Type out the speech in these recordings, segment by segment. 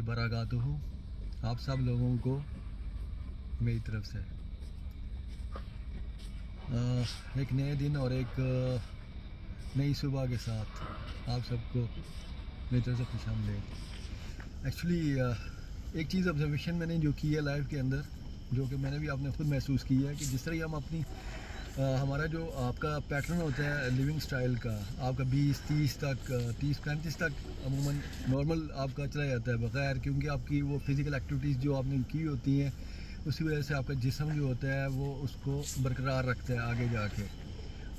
वबरकातुहू। आप सब लोगों को मेरी तरफ से एक नए दिन और एक नई सुबह के साथ आप सबको मेरी तरफ से खुशामदीद। एक्चुअली एक चीज़ ऑब्जर्वेशन मैंने जो की है लाइफ के अंदर, जो कि मैंने भी आपने ख़ुद महसूस की है कि जिस तरह हम अपनी हमारा जो आपका पैटर्न होता है लिविंग स्टाइल का, आपका 20-30 तक 30-35 तक अमूमन नॉर्मल आपका चला जाता है बग़ैर, क्योंकि आपकी वो फ़िज़िकल एक्टिविटीज़ जो आपने की होती हैं उसी वजह से आपका जिस्म जो होता है वो उसको बरकरार रखता है आगे जाके।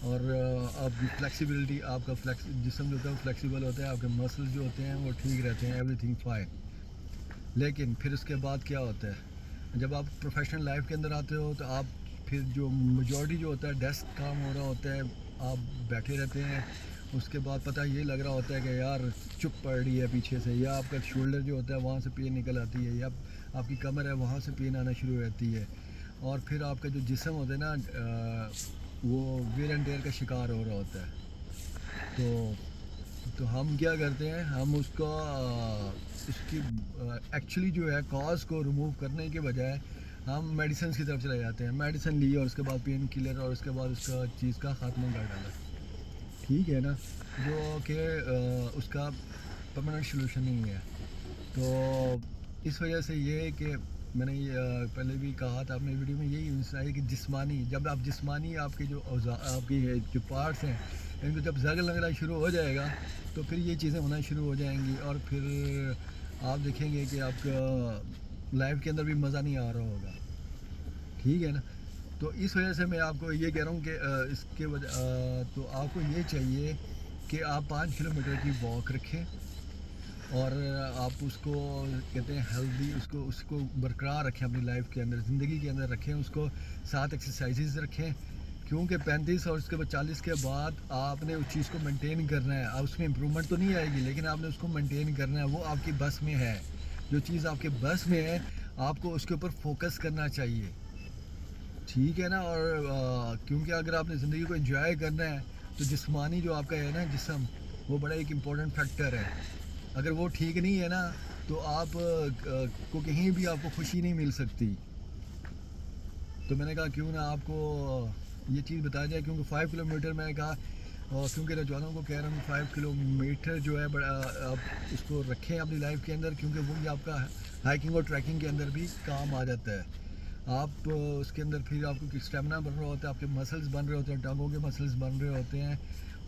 और आपकी फ्लेक्सिबिलिटी, आपका जिस्म जो होता है वो फ्लेक्सिबल होता है, आपके मसल्स जो होते हैं वो ठीक रहते हैं, एवरीथिंग फाइन। लेकिन फिर उसके बाद क्या होता है, जब आप प्रोफेशनल लाइफ के अंदर आते हो तो आप फिर जो मेजॉरिटी जो होता है डेस्क काम हो रहा होता है, आप बैठे रहते हैं। उसके बाद पता ये लग रहा होता है कि यार चुप पड़ रही है पीछे से, या आपका शोल्डर जो होता है वहाँ से पेन निकल आती है, या आपकी कमर है वहाँ से पेन आना शुरू हो जाती है। और फिर आपका जो जिस्म होता है ना वो वेयर एंड टेयर का शिकार हो रहा होता है। तो हम क्या करते हैं, हम उसको उसकी एक्चुअली जो है कॉज को रिमूव करने के बजाय हम मेडिसिन की तरफ चले जाते हैं। मेडिसिन ली और उसके बाद पेन किलर और उसके बाद उसका चीज़ का ख़ात्मा कर डाला, ठीक है ना, जो कि उसका परमानेंट सोल्यूशन नहीं है। तो इस वजह से ये है कि मैंने पहले भी कहा था अपने वीडियो में, यही है कि जिस्मानी, जब आप जिस्मानी आपके जो आपकी जो पार्ट्स हैं इनको जब जंग लगना शुरू हो जाएगा तो फिर ये चीज़ें होना शुरू हो जाएंगी, और फिर आप देखेंगे कि आपका लाइफ के अंदर भी मज़ा नहीं आ रहा होगा, ठीक है ना। तो इस वजह से मैं आपको ये कह रहा हूँ कि इसके वजह तो आपको ये चाहिए कि आप 5 किलोमीटर की वॉक रखें, और आप उसको कहते हैं हेल्दी, उसको उसको बरकरार रखें अपनी लाइफ के अंदर, ज़िंदगी के अंदर रखें उसको। 7 एक्सरसाइजेज रखें, क्योंकि 35 और उसके बाद 40 के बाद आपने उस चीज़ को मेंटेन करना है। अब उसमें इम्प्रूवमेंट तो नहीं आएगी, लेकिन आपने उसको मेंटेन करना है, वो आपकी बस में है। जो चीज़ आपके बस में है आपको उसके ऊपर फोकस करना चाहिए, ठीक है ना। और क्योंकि अगर आपने ज़िंदगी को एंजॉय करना है तो जिस्मानी जो आपका है ना जिस्म, वो बड़ा एक इम्पॉर्टेंट फैक्टर है। अगर वो ठीक नहीं है ना तो आप को कहीं भी आपको खुशी नहीं मिल सकती। तो मैंने कहा क्यों ना आपको ये चीज़ बताया जाए, क्योंकि 5 किलोमीटर मैंने कहा, और क्योंकि नौजवानों को कह रहा हूँ 5 किलोमीटर जो है बड़ा आप उसको रखें अपनी लाइफ के अंदर, क्योंकि वो भी आपका हाइकिंग और ट्रैकिंग के अंदर भी काम आ जाता है। आप उसके अंदर फिर आपको स्टेमिना बन रहा होता है, आपके मसल्स बन रहे होते हैं, टांगों के मसल्स बन रहे होते हैं,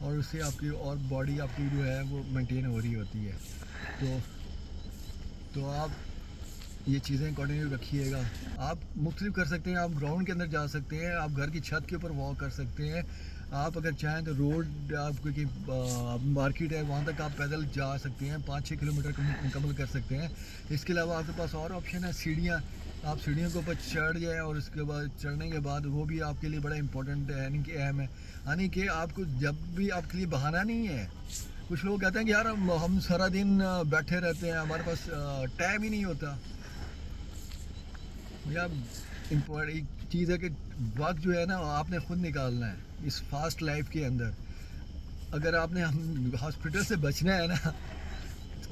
और उससे आपकी और बॉडी आपकी जो है वो मेंटेन हो रही होती है। तो आप ये चीज़ें कंटिन्यू रखिएगा। आप मुख्तलिफ कर सकते हैं, आप ग्राउंड के अंदर जा सकते हैं, आप घर की छत के ऊपर वॉक कर सकते हैं, आप अगर चाहें तो रोड आपको कि मार्केट है वहाँ तक आप पैदल जा सकते हैं, 5-6 किलोमीटर मुकम्मल कर सकते हैं। इसके अलावा आपके पास और ऑप्शन है सीढ़ियाँ, आप सीढ़ियों के ऊपर चढ़ जाएँ, और उसके बाद चढ़ने के बाद वो भी आपके लिए बड़ा इंपॉर्टेंट है, यानी कि अहम है। यानी कि आपको जब भी आपके लिए बहाना नहीं है। कुछ लोग कहते हैं कि यार हम सारा दिन बैठे रहते हैं, हमारे पास टाइम ही नहीं होता। या एक चीज़ है कि वक्त जो है ना आपने ख़ुद निकालना है इस फास्ट लाइफ के अंदर। अगर आपने हम हॉस्पिटल से बचना है ना,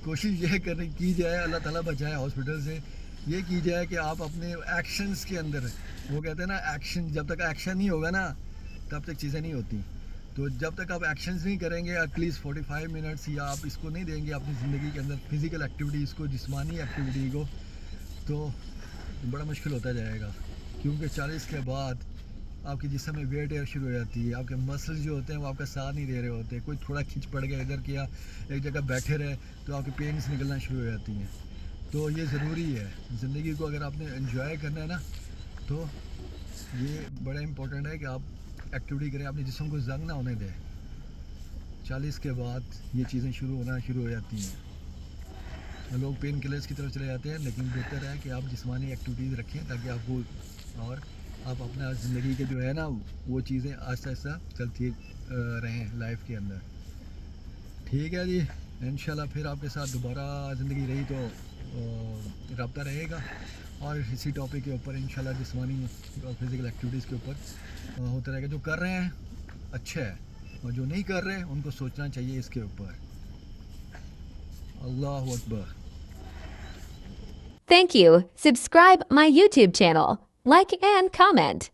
कोशिश ये करने की जाए, अल्लाह ताला बचाए हॉस्पिटल से, ये की जाए कि आप अपने एक्शंस के अंदर, वो कहते हैं ना एक्शन, जब तक एक्शन नहीं होगा ना तब तक चीज़ें नहीं होती। तो जब तक आप एक्शंस नहीं करेंगे एटलीस्ट 45 मिनट्स, या आप इसको नहीं देंगे अपनी ज़िंदगी के अंदर फ़िज़िकल एक्टिविटीज़ को, जिस्मानी एक्टिविटी को, तो बड़ा मुश्किल होता जाएगा। क्योंकि 40 के बाद आपके जिस्म में वेट एयर शुरू हो जाती है, आपके मसल्स जो होते हैं वो आपका साथ नहीं दे रहे होते। कोई थोड़ा खिंच पड़ गया इधर किया, एक जगह बैठे रहे तो आपकी पेन्स निकलना शुरू हो जाती हैं। तो ये ज़रूरी है, ज़िंदगी को अगर आपने एंजॉय करना है ना तो ये बड़ा इम्पोर्टेंट है कि आप एक्टिविटी करें, अपने जिस्म को जंग ना होने दें। 40 के बाद ये चीज़ें शुरू हो जाती हैं, लोग पेन किलर्स की तरफ चले जाते हैं, लेकिन बेहतर है कि आप जिस्मानी एक्टिविटीज़ रखें ताकि आपको, और आप अपना ज़िंदगी के जो है ना वो चीज़ें आहिस्ता आहिस्ता चलती रहें लाइफ के अंदर, ठीक है जी। इंशाल्लाह फिर आपके साथ दोबारा ज़िंदगी रही तो रब्ता रहेगा, और इसी टॉपिक के ऊपर इंशाल्लाह जिस्मानी और फिज़िकल एक्टिविटीज़ के ऊपर होता रहेगा। जो कर रहे हैं अच्छा है, और जो नहीं कर रहे उनको सोचना चाहिए इसके ऊपर। अल्लाह Akbar. Thank you. Subscribe my YouTube channel. Like and comment.